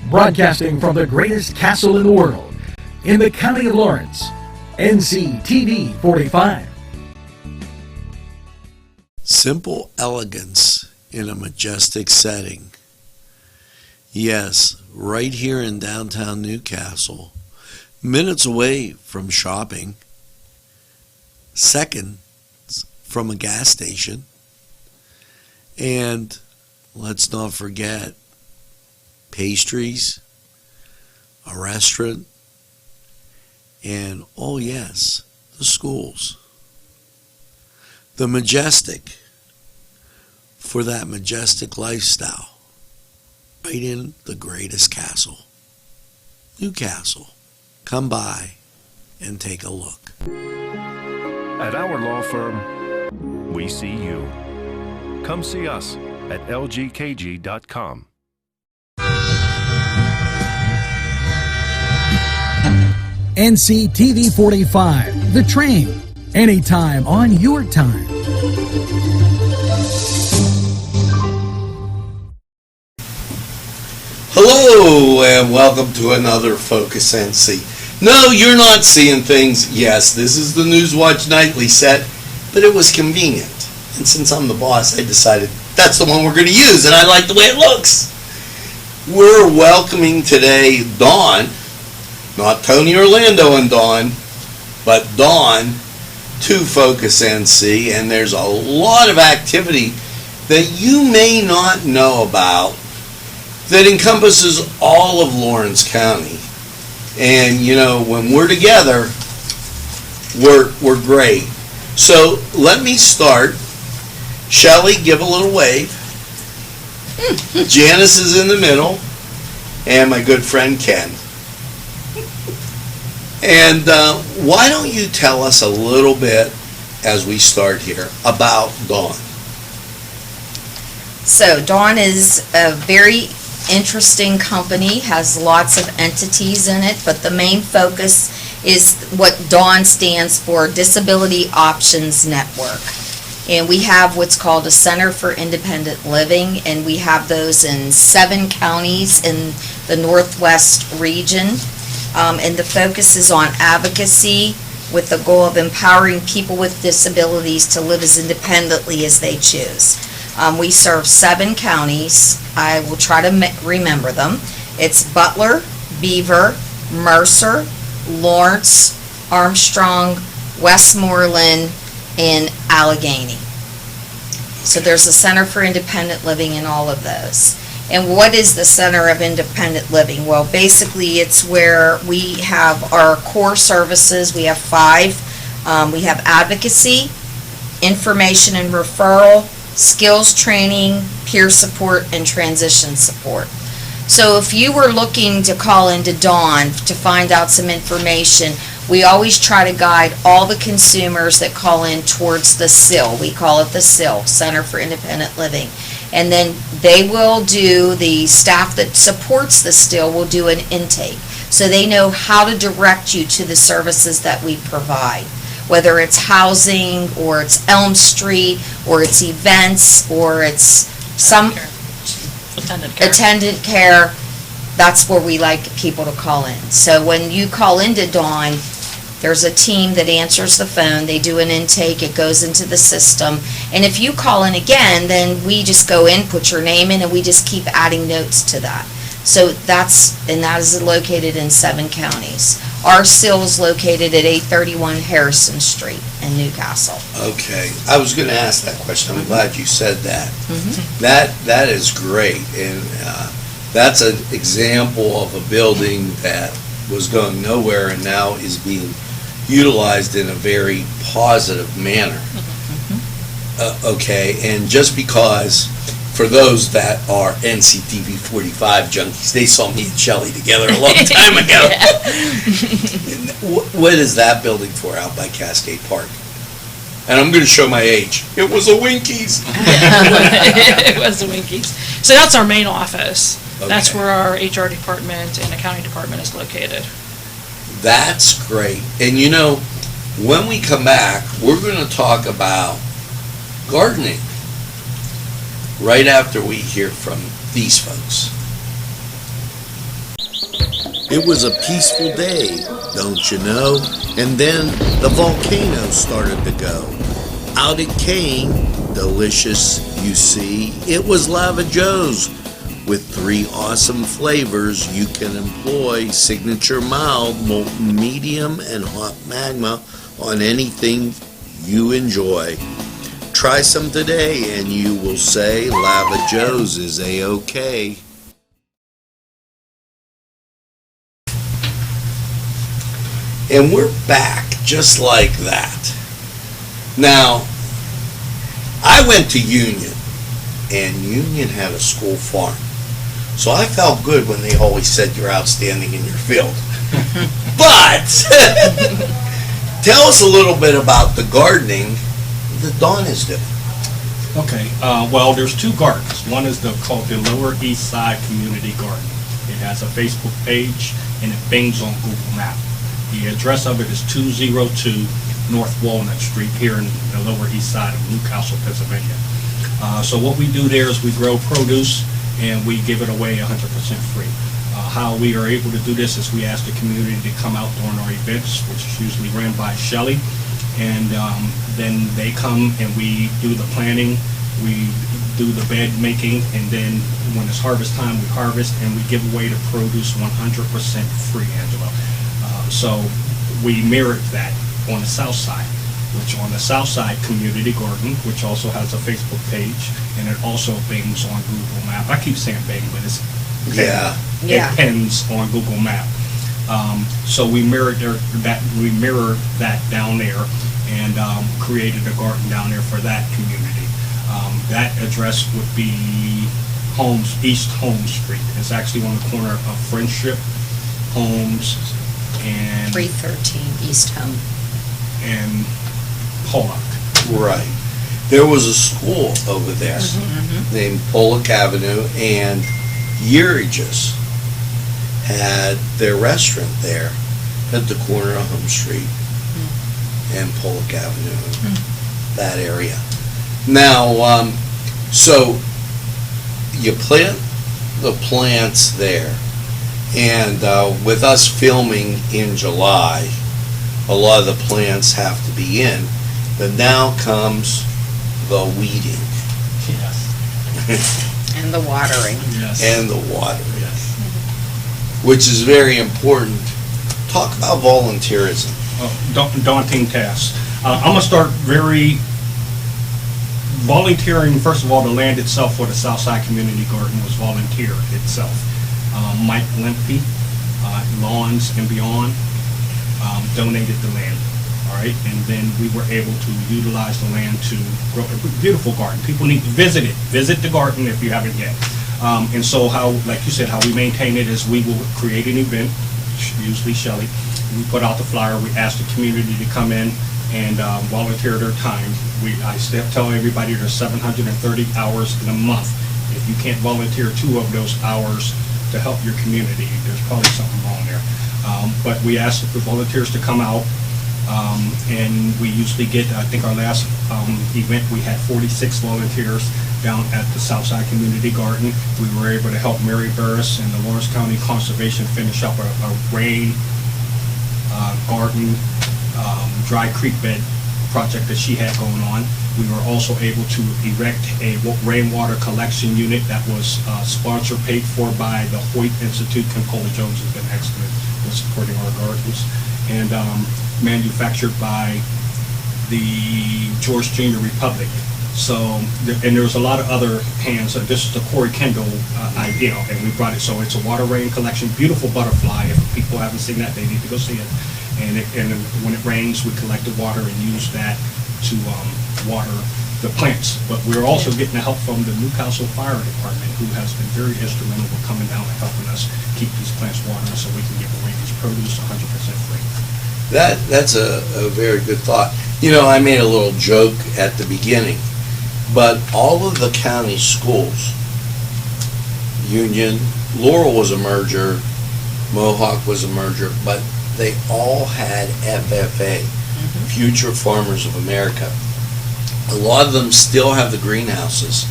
Broadcasting from the greatest castle in the world, in the county of Lawrence, NCTV45. Simple elegance in a majestic setting. Yes, right here in downtown Newcastle, minutes away from shopping, seconds from a gas station, and let's not forget pastries, a restaurant, and oh yes, the schools. The majestic for that majestic lifestyle, right in the greatest castle, Newcastle. Come by and take a look. At our law firm, we see you. Come see us at lgkg.com. NCTV45, The Train, anytime on your time. Hello and welcome to another Focus NC. No, you're not seeing things. Yes, this is the Newswatch Nightly set, but it was convenient. And since I'm the boss, I decided that's the one we're going to use, and I like the way it looks. We're welcoming today Dawn, not Tony Orlando and Dawn, but Dawn to Focus NC, and there's a lot of activity that you may not know about that encompasses all of Lawrence County. And you know, when we're together, we're great. So let me start. Shelley, give a little wave. Janice is in the middle, and my good friend Ken. And why don't you tell us a little bit as we start here about Dawn? So Dawn is a very interesting company, has lots of entities in it, but the main focus is what Dawn stands for, Disability Options Network. And we have what's called a Center for Independent Living, and we have those in 7 counties in the Northwest region. And the focus is on advocacy with the goal of empowering people with disabilities to live as independently as they choose. We serve 7 counties. I will try to remember them. It's Butler, Beaver, Mercer, Lawrence, Armstrong, Westmoreland, and Allegheny. So there's a Center for Independent Living in all of those. And what is the Center of Independent Living? Well, basically it's where we have our core services. We have 5. We have advocacy, information and referral, skills training, peer support, and transition support. So if you were looking to call into Dawn to find out some information, we always try to guide all the consumers that call in towards the CIL. We call it the CIL, Center for Independent Living. And then they will do, the staff that supports the CIL will do an intake. So they know how to direct you to the services that we provide, whether it's housing, or it's Elm Street, or it's events, or it's some attendant care. That's where we like people to call in. So when you call into Dawn, there's a team that answers the phone. They do an intake. It goes into the system. And if you call in again, then we just go in, put your name in, and we just keep adding notes to that. So that is located in 7 counties. Our CIL is located at 831 Harrison Street in Newcastle. Okay, I was going to ask that question. I'm glad you said that. That is great, and that's an example of a building that was going nowhere and now is being utilized in a very positive manner. Okay, and just because, for those that are NCTV45 junkies, they saw me and Shelley together a long time ago. What is that building for out by Cascade Park? And I'm going to show my age. It was a Winkies. It was a Winkies. So that's our main office. Okay. That's where our HR department and accounting department is located. That's great. And you know, when we come back, we're going to talk about gardening right after we hear from these folks. It was a peaceful day, don't you know? And then the volcano started to go. Out it came, delicious, you see. It was Lava Joe's with 3 awesome flavors you can employ: signature mild, molten medium, and hot magma on anything you enjoy. Try some today and you will say Lava Joe's is A-OK. And we're back just like that. Now, I went to Union, and Union had a school farm. So I felt good when they always said you're outstanding in your field. But tell us a little bit about the gardening that Dawn is doing. Okay, well, there's 2 gardens. One is called the Lower East Side Community Garden. It has a Facebook page, and it bings on Google Maps. The address of it is 202 North Walnut Street here in the Lower East Side of Newcastle, Pennsylvania. So what we do there is we grow produce and we give it away 100% free. How we are able to do this is we ask the community to come out during our events, which is usually ran by Shelley, and then they come and we do the planting, we do the bed making, and then when it's harvest time, we harvest and we give away the produce 100% free, Angela. So we mirrored that on the south side, which on the south side community garden, which also has a Facebook page, and it also bings on Google Map. I keep saying bing, but it's it pins on Google Map. So we mirrored that down there, and created a garden down there for that community. That address would be East Holmes Street. It's actually on the corner of Friendship, Holmes, and 313 East Home. and Pollock. Right. There was a school over there named Pollock Avenue, and Yearages had their restaurant there at the corner of Home Street and Pollock Avenue, that area. Now, so you plant the plants there, and with us filming in July, a lot of the plants have to be in, but now comes the weeding. Yes. And the watering. Yes. And the watering, Yes. which is very important. Talk about volunteerism. Daunting task. I'm gonna start volunteering. First of all, the land itself for the Southside Community Garden was volunteer itself. Mike Limpy, Lawns and Beyond, donated the land. All right, and then we were able to utilize the land to grow a beautiful garden. People need to visit it. Visit the garden if you haven't yet. And so how, like you said, how we maintain it is we will create an event, usually Shelley. We put out the flyer. We ask the community to come in and volunteer their time. I still tell everybody there's 730 hours in a month. If you can't volunteer 2 of those hours to help your community, there's probably something wrong there. But we ask the volunteers to come out. And we usually get, I think our last event, we had 46 volunteers down at the Southside Community Garden. We were able to help Mary Burris and the Lawrence County Conservation finish up a rain garden, dry creek bed project that she had going on. We were also able to erect a rainwater collection unit that was sponsored, paid for by the Hoyt Institute. Kim Kohler-Jones has been excellent with supporting our gardens. And manufactured by the George Jr. Republic. So, and there's a lot of other hands. This is the Corey Kendall idea, and we brought it. So it's a water rain collection, beautiful butterfly. If people haven't seen that, they need to go see it. And when it rains, we collect the water and use that to water the plants. But we're also getting the help from the Newcastle Fire Department, who has been very instrumental in coming down and helping us keep these plants watered so we can give away these produce 100% free. That's a very good thought. You know, I made a little joke at the beginning, but all of the county schools, Union, Laurel was a merger, Mohawk was a merger, but they all had FFA, Future Farmers of America. A lot of them still have the greenhouses,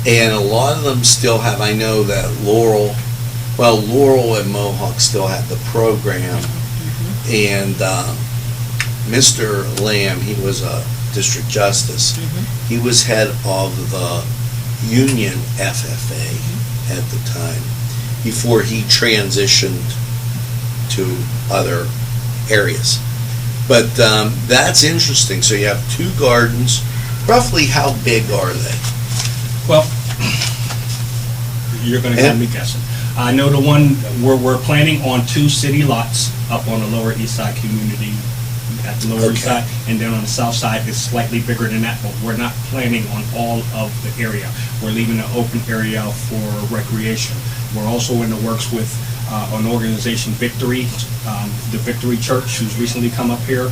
and a lot of them still have, I know that Laurel Well, Laurel and Mohawk still have the program, and Mr. Lamb, he was a district justice. He was head of the Union FFA at the time, before he transitioned to other areas. But that's interesting. So you have 2 gardens. Roughly how big are they? Well, you're going to have me guessing. I know the one where we're planning on 2 city lots up on the Lower East Side community, at the Lower East Side, and then on the south side is slightly bigger than that, but we're not planning on all of the area. We're leaving an open area for recreation. We're also in the works with an organization, Victory, the Victory Church, who's recently come up here.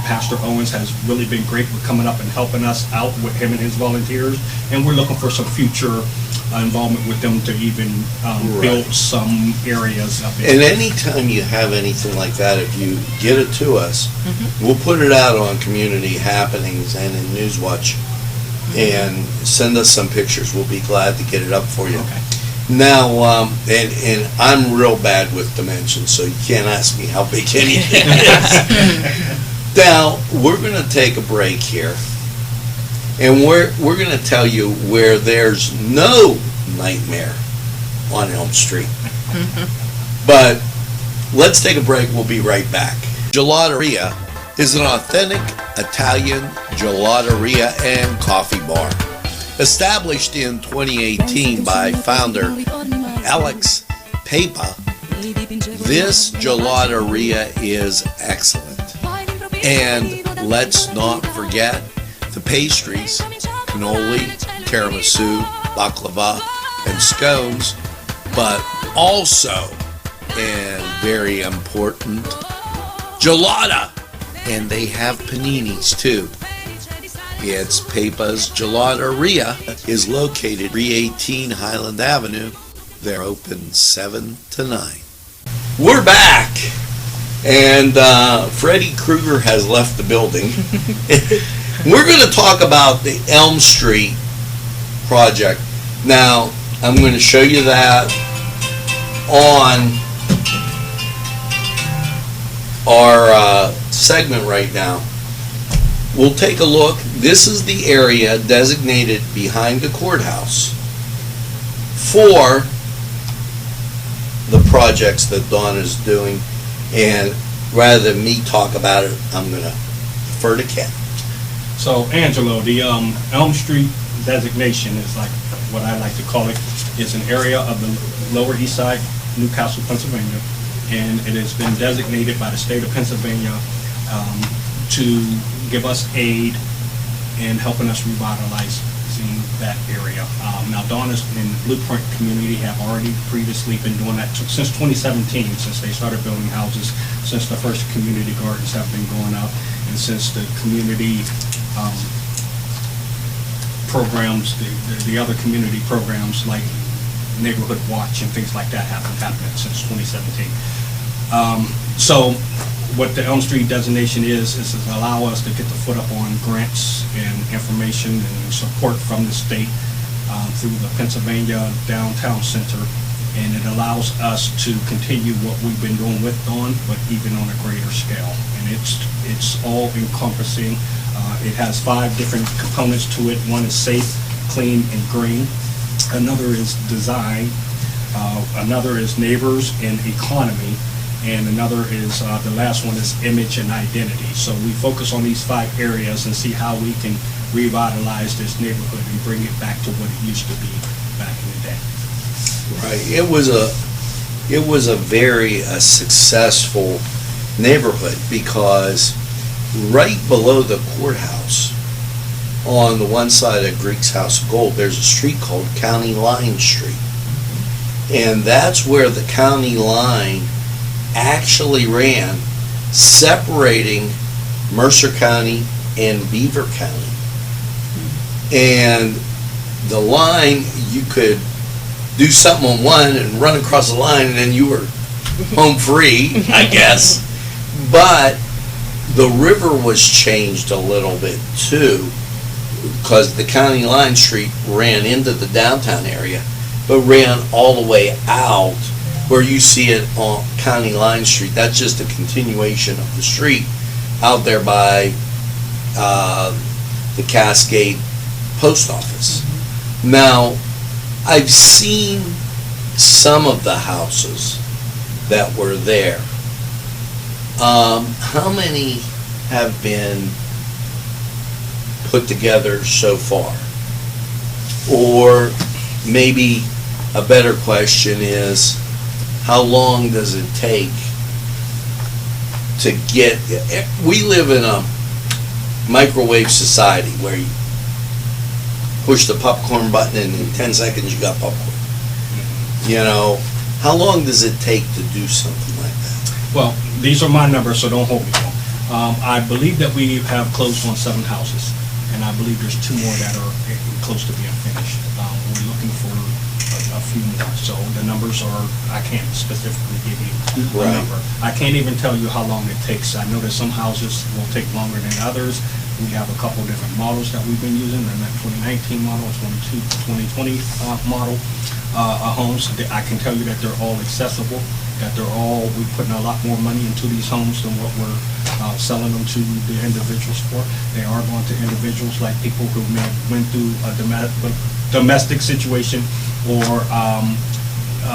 Pastor Owens has really been great with coming up and helping us out with him and his volunteers, and we're looking for some future involvement with them to even build some areas up there. And anytime you have anything like that, if you get it to us, we'll put it out on Community Happenings and in Newswatch, and send us some pictures. We'll be glad to get it up for you. Okay. Now, and I'm real bad with dimensions, so you can't ask me how big anything is. Now, we're going to take a break here, and we're going to tell you where there's no nightmare on Elm Street. But let's take a break. We'll be right back. Gelateria is an authentic Italian gelateria and coffee bar. Established in 2018 by founder Alex Papa, this gelateria is excellent. And let's not forget the pastries, cannoli, tiramisu, baklava, and scones, but also, and very important, gelata. And they have paninis too. It's Papa's Gelateria, is located 318 Highland Avenue. They're open 7 to 9. We're back, and Freddy Krueger has left the building. We're going to talk about the Elm Street project. Now, I'm going to show you that on our segment right now. We'll take a look. This is the area designated behind the courthouse for the projects that Dawn is doing. And rather than me talk about it, I'm going to defer to Ken. So, Angelo, the Elm Street designation is like what I like to call it, is an area of the Lower East Side, Newcastle, Pennsylvania, and it has been designated by the state of Pennsylvania to give us aid in helping us revitalize that area. Now, Donna's in the Blueprint community have already previously been doing that since 2017, since they started building houses, since the first community gardens have been going up, and since the community programs, the other community programs like Neighborhood Watch and things like that have been happening since 2017. So what the Elm Street designation is allow us to get the foot up on grants and information and support from the state through the Pennsylvania Downtown Center, and it allows us to continue what we've been doing with Dawn, but even on a greater scale. And it's all encompassing. It has 5 different components to it. One is safe, clean, and green. Another is design. Another is neighbors and economy. And another is, the last one is image and identity. So we focus on these 5 areas and see how we can revitalize this neighborhood and bring it back to what it used to be back in the day. Right. It was a very successful neighborhood, because right below the courthouse, on the one side of Greek's House of Gold, there's a street called County Line Street. And that's where the county line actually ran, separating Mercer County and Beaver County. And the line, you could do something on one and run across the line, and then you were home free, I guess. But the river was changed a little bit too, because the County Line Street ran into the downtown area, but ran all the way out where you see it on County Line Street, that's just a continuation of the street out there by the Cascade Post Office. Now, I've seen some of the houses that were there. How many have been put together so far? Or maybe a better question is, how long does it take to get, we live in a microwave society where you push the popcorn button and in 10 seconds you got popcorn. You know, how long does it take to do something like that? Well, these are my numbers, so don't hold me to them. I believe that we have closed on 7 houses, and I believe there's 2 more that are close to being finished. We're looking for a few more, so the numbers are, I can't specifically give you a Right. number. I can't even tell you how long it takes. I know that some houses will take longer than others. We have a couple different models that we've been using, and that 2019 model, 2020 model homes. I can tell you that they're all accessible, that we're putting a lot more money into these homes than what we're selling them to the individuals for. They are going to individuals like people who may have went through a domestic situation or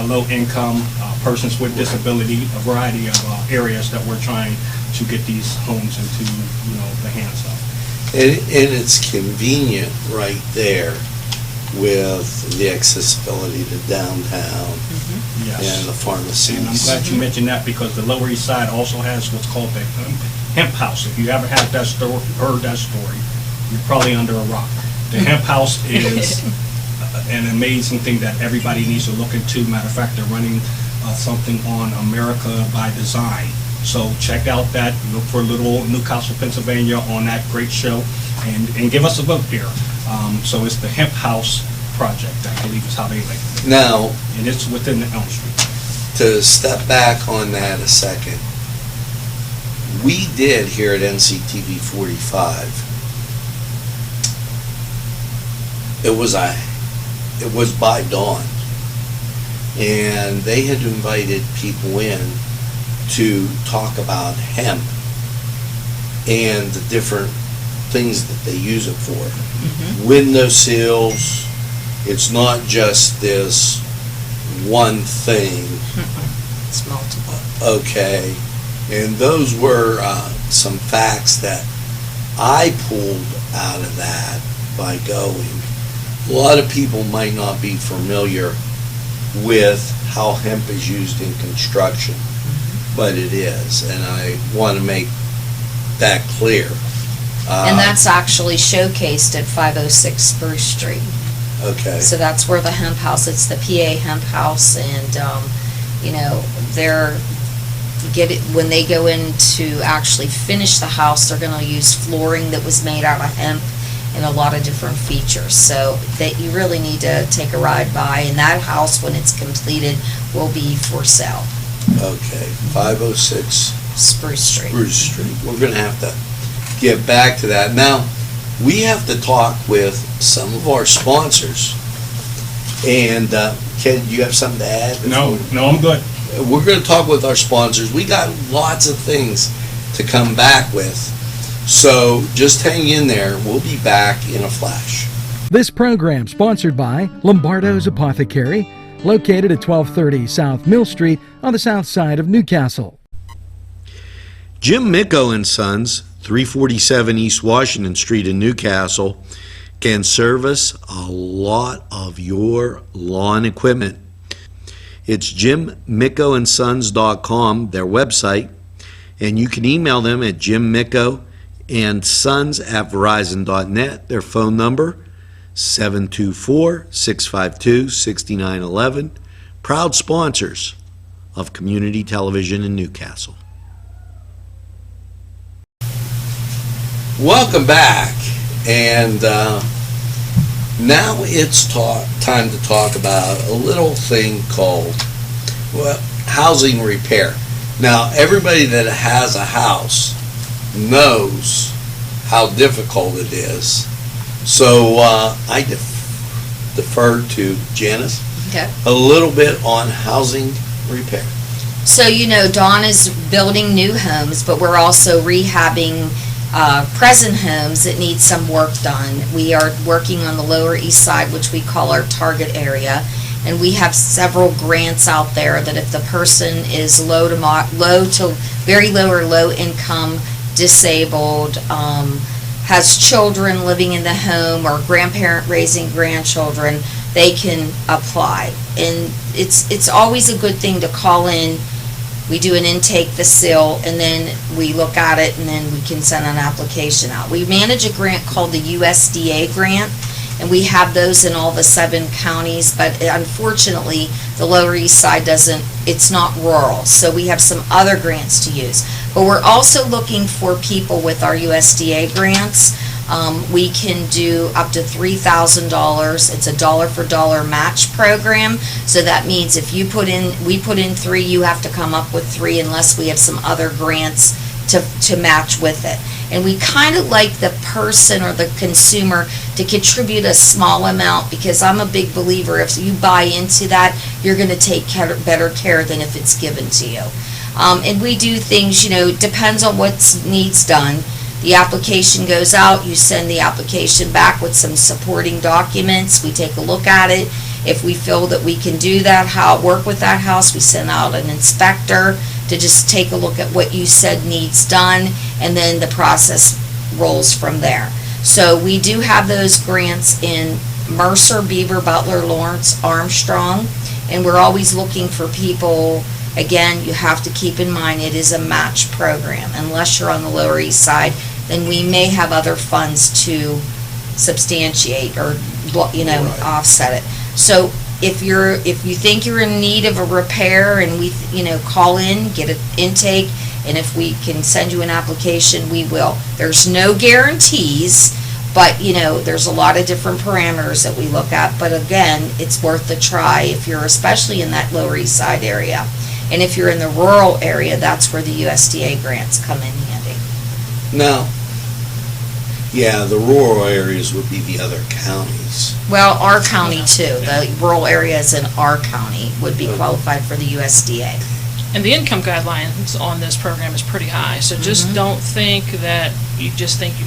low income, persons with disability, a variety of areas that we're trying to get these homes into, the hands of. And it's convenient right there with the accessibility to downtown Yes. and the pharmacies. And I'm glad you mentioned that, because the Lower East Side also has what's called the hemp house. If you ever had that story, heard that story, you're probably under a rock. The hemp house is an amazing thing that everybody needs to look into. Matter of fact, they're running something on America by Design. So check out that, look for Little Newcastle, Pennsylvania on that great show, and give us a vote there. So it's the Hemp House Project, I believe is how they like it. Now, And it's within the Elm Street. to step back on that a second, we did here at NCTV 45, it was by dawn, and they had invited people in to talk about hemp and the different things that they use it for. Window sills, it's not just this one thing. It's multiple. Okay, and those were some facts that I pulled out of that by going. A lot of people might not be familiar with how hemp is used in construction, but it is, and I want to make that clear. And that's actually showcased at 506 Spruce Street. Okay, So that's where the hemp house, it's the PA Hemp House, and, when they go in to actually finish the house, they're gonna use flooring that was made out of hemp and a lot of different features. So that you really need to take a ride by, and that house, when it's completed, will be for sale. okay, 506 Spruce Street. Bruce Street. We're gonna have to get back to that. Now, we have to talk with some of our sponsors. And, Ken, do you have something to add? No, I'm good. We're gonna talk with our sponsors. We got lots of things to come back with. So just hang in there. We'll be back in a flash. This program sponsored by Lombardo's Apothecary, located at 1230 South Mill Street on the south side of Newcastle. Jim Micco and Sons, 347 East Washington Street in Newcastle, can service a lot of your lawn equipment. It's jimmickoandsons.com, their website, and you can email them at jimmickoandsons@verizon.net. Their phone number, 724-652-6911. Proud sponsors of community television in Newcastle. Welcome back, and now it's time to talk about a little thing called housing repair. Now, everybody that has a house knows how difficult it is, so I deferred to Janice Okay. a little bit on housing repair? So, Dawn is building new homes, but we're also rehabbing present homes that need some work done. We are working on the Lower East Side, which we call our target area, and we have several grants out there that if the person is low to very low or low income, disabled, has children living in the home, or grandparent raising grandchildren, they can apply. And it's always a good thing to call in. We do an intake facil, and then we look at it, and then we can send an application out. We manage a grant called the USDA grant, and we have those in all the 7 counties, but unfortunately, the Lower East Side it's not rural, so we have some other grants to use. But we're also looking for people with our USDA grants. We can do up to $3,000. It's a dollar-for-dollar match program, so that means if we put in 3, you have to come up with 3 unless we have some other grants to match with it. And we kind of like the person or the consumer to contribute a small amount, because I'm a big believer if you buy into that, you're going to take better care than if it's given to you. And we do things, it depends on what needs done. The application goes out, you send the application back with some supporting documents, we take a look at it. If we feel that we can do that, work with that house, we send out an inspector to just take a look at what you said needs done, and then the process rolls from there. So we do have those grants in Mercer, Beaver, Butler, Lawrence, Armstrong, and we're always looking for people. Again, you have to keep in mind it is a match program. Unless you're on the Lower East Side, then we may have other funds to substantiate or Right. offset it. So if you think you're in need of a repair, and we call in, get an intake, and if we can send you an application, we will. There's no guarantees, but there's a lot of different parameters that we look at. But again, it's worth a try if you're especially in that Lower East Side area. And if you're in the rural area, that's where the USDA grants come in handy. Now, yeah, the rural areas would be the other counties. Well, our county too. The rural areas in our county would be qualified for the USDA. And the income guidelines on this program is pretty high, so just don't think that you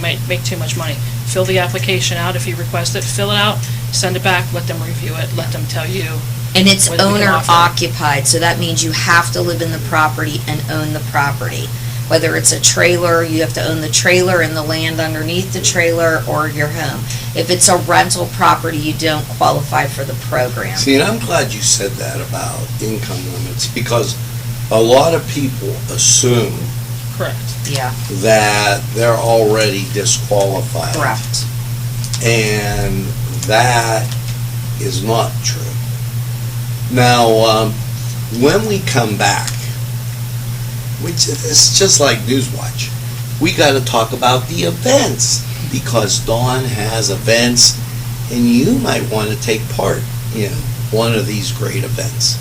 might make too much money. Fill the application out if you request it, fill it out, send it back, let them review it, let them tell you. And it's whether they can owner offer. occupied, so that means you have to live in the property and own the property. Whether it's a trailer, you have to own the trailer and the land underneath the trailer, or your home. If it's a rental property, you don't qualify for the program. See, and I'm glad you said that about income limits, because a lot of people assume Correct. Yeah, that they're already disqualified. correct. And that is not true. Now, when we come back, which is just like Newswatch, we got to talk about the events, because Dawn has events, and you might want to take part in one of these great events.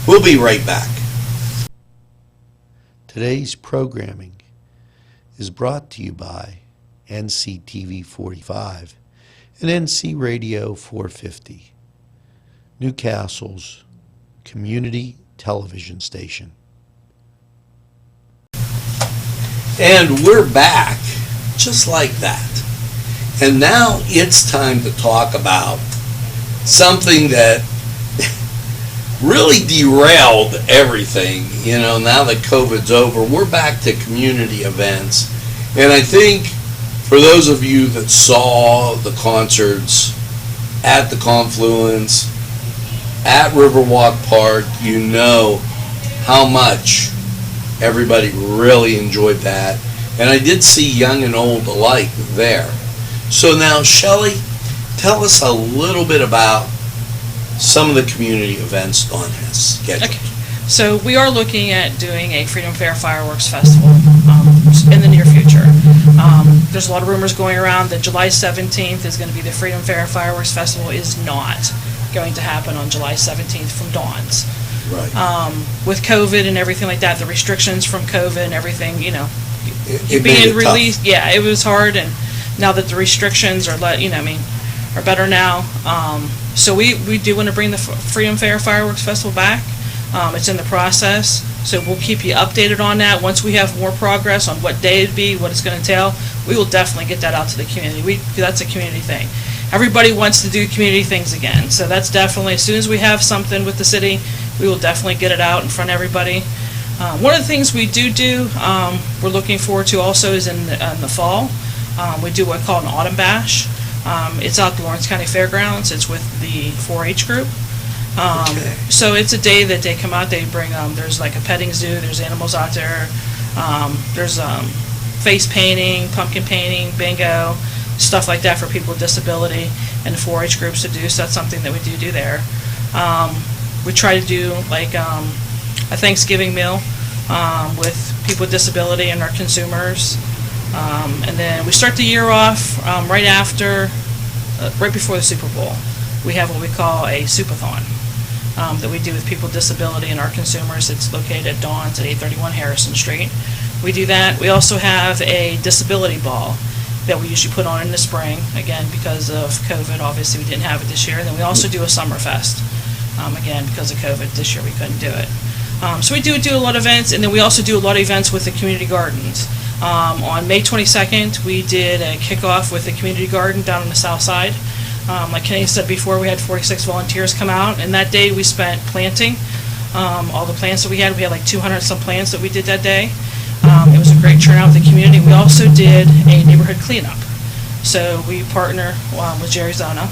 We'll be right back. Today's programming is brought to you by NCTV45 and NC Radio 450, Newcastle's community television station. And we're back, just like that. And now it's time to talk about something that really derailed everything. Now that COVID's over, we're back to community events. And I think for those of you that saw the concerts at the Confluence, at Riverwalk Park, you know how much everybody really enjoyed that. And I did see young and old alike there. So now, Shelley, tell us a little bit about some of the community events Dawn has scheduled. Okay. So we are looking at doing a Freedom Fair Fireworks Festival in the near future. There's a lot of rumors going around that July 17th is going to be the Freedom Fair Fireworks Festival. Is not going to happen on July 17th from Dawn's. Right. With COVID and everything like that, the restrictions from COVID and everything, It made being it released, tough. yeah, it was hard, and now that the restrictions are are better now. So we do want to bring the Freedom Fair Fireworks Festival back. It's in the process, so we'll keep you updated on that. Once we have more progress on what day it'd be, what it's going to entail, we will definitely get that out to the community. That's a community thing. Everybody wants to do community things again, so that's definitely, as soon as we have something with the city, we will definitely get it out in front of everybody. One of the things we do, we're looking forward to also is in the fall. We do what we call an autumn bash. It's out at the Lawrence County Fairgrounds. It's with the 4-H group. Okay. So it's a day that they come out, they bring, there's like a petting zoo, there's animals out there, there's face painting, pumpkin painting, bingo, stuff like that for people with disability and the 4-H groups to do, so that's something that we do there. We try to do like a Thanksgiving meal with people with disability and our consumers. And then we start the year off right before the Super Bowl. We have what we call a Soup-a-thon that we do with people with disability and our consumers. It's located at Dawn's at 831 Harrison Street. We do that. We also have a disability ball that we usually put on in the spring, again, because of COVID. Obviously, we didn't have it this year. And then we also do a Summer Fest. Again, because of COVID, this year we couldn't do it. So we do a lot of events, and then we also do a lot of events with the community gardens. On May 22nd, we did a kickoff with the community garden down on the south side. Like Kenny said before, we had 46 volunteers come out, and that day we spent planting all the plants that we had. We had like 200 some plants that we did that day. It was a great turnout with the community. We also did a neighborhood cleanup. So we partner with Jerry Zona,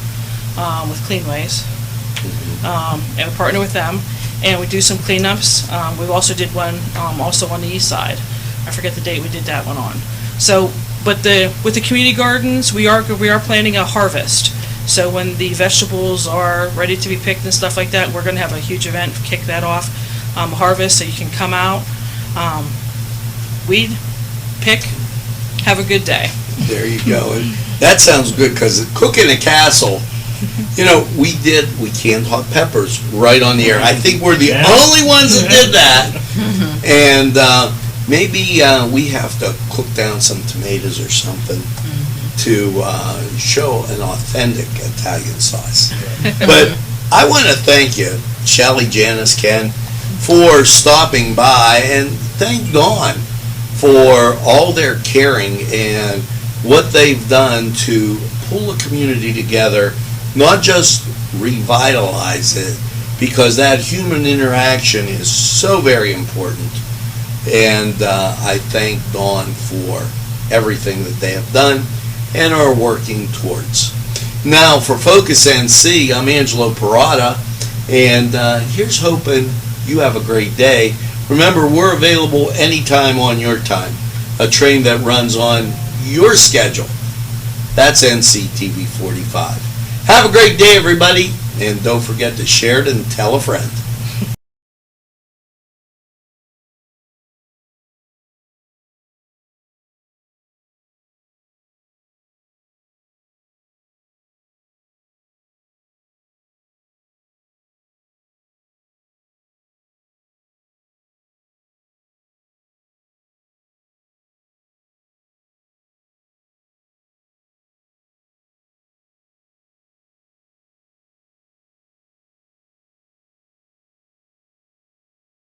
with Cleanways, and we partner with them, and we do some cleanups. We also did one also on the east side. I forget the date we did that one on. So, but with the community gardens, we are planning a harvest. So when the vegetables are ready to be picked and stuff like that, we're going to have a huge event, kick that off, harvest, so you can come out, weed, pick, have a good day. There you go. And that sounds good, because cooking a castle, you know, we canned hot peppers right on the air. I think we're the only ones that did that. And maybe we have to cook down some tomatoes or something to show an authentic Italian sauce. But I want to thank you, Shelley, Janice, Ken, for stopping by, and thank Dawn for all their caring and what they've done to pull a community together, not just revitalize it, because that human interaction is so very important. And I thank Dawn for everything that they have done and are working towards. Now for Focus NC, I'm Angelo Parada, and here's hoping you have a great day. Remember, we're available anytime on your time, a train that runs on your schedule. That's NCTV45. Have a great day, everybody, and don't forget to share it and tell a friend.